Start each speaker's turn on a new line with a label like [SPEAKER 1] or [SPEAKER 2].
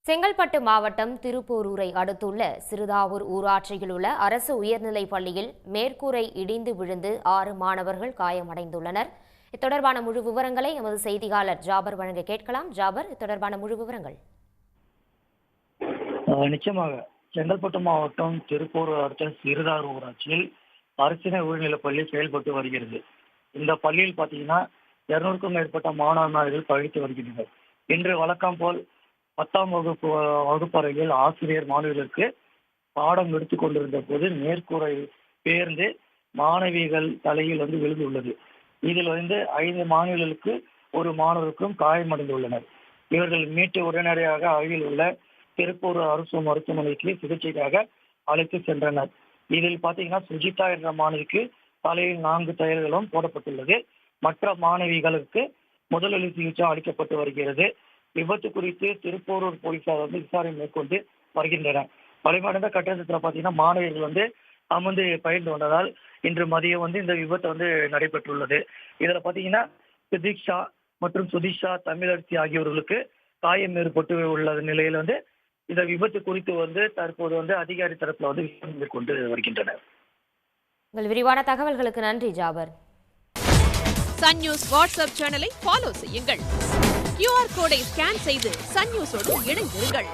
[SPEAKER 1] செங்கல்பட்டு மாவட்டம் திருப்போரூரை அடுத்துள்ள சிறுதாவூர் ஊராட்சியில் உள்ள அரசு உயர்நிலைப் பள்ளியில் மேற்கூரை இடிந்து விழுந்து 6 மாணவர்கள் காயமடைந்துள்ளனர். இத்தொடர்பான முழு விவரங்களை எமது செய்தியாளர் ஜாபர் வழங்க கேட்கலாம். ஜாபர், இத்தொடர்பான முழு விவரங்கள்.
[SPEAKER 2] நிச்சயமாக செங்கல்பட்டு மாவட்டம் திருப்போரூர் அடுத்த சிறுதாவூர் ஊராட்சியில் அரசின உயர்நிலைப் பள்ளி செயல்பட்டு வருகிறது. இந்த பள்ளியில் பார்த்தீங்கன்னா 200க்கும் மேற்பட்ட மாணவர்கள் படித்து வருகின்றனர். இன்று வழக்கம் போல் 10ஆம் வகுப்பறையில் ஆசிரியர் மாணவர்களுக்கு பாடம் எடுத்துக் கொண்டிருந்த போது மேற்கூரை பேர்ந்து மாணவிகள் தலையில் விழுந்துள்ளது. இதில் 5 மாணவர்களுக்கு ஒரு மாணவருக்கும் காயமடைந்துள்ளனர். இவர்கள் மீட்டு உடனடியாக அருகில் உள்ள திருப்பூர் அரசு மருத்துவமனைக்கு சிகிச்சைக்காக அழைத்து சென்றனர். இதில் பார்த்தீங்கன்னா சுஜிதா என்ற மாணவிக்கு தலையில் 4 தையல்களும் போடப்பட்டுள்ளது. மற்ற மாணவிகளுக்கு முதலுதவி சிகிச்சை அளிக்கப்பட்டு வருகிறது. விபத்து குறித்து திருப்போரூர் போலீசார் விசாரணை மேற்கொண்டு வருகின்றனர். வழிமடைந்த கட்டடத்தில் பார்த்தீங்கன்னா மாணவர்கள் அமர்ந்து பயிர்ந்து வந்ததால் இன்று மதியம் இந்த விபத்து நடைபெற்றுள்ளது. இதுல பார்த்தீங்கன்னா பிரதீக்ஷா மற்றும் சுதிஷா, தமிழரசி ஆகியோர்களுக்கு காயம் ஏற்பட்டு உள்ள நிலையில் இந்த விபத்து குறித்து தற்போது அதிகாரி தரப்புல விசாரணை மேற்கொண்டு வருகின்றனர்.
[SPEAKER 1] உங்கள் விரிவான தகவல்களுக்கு நன்றி ஜாபர்.
[SPEAKER 3] சன் நியூஸ் வாட்ஸ்அப் சேனலை ஃபாலோ செய்யுங்கள். QR கோடை ஸ்கேன் செய்து சன் நியூஸோடு இணைந்திருங்கள்.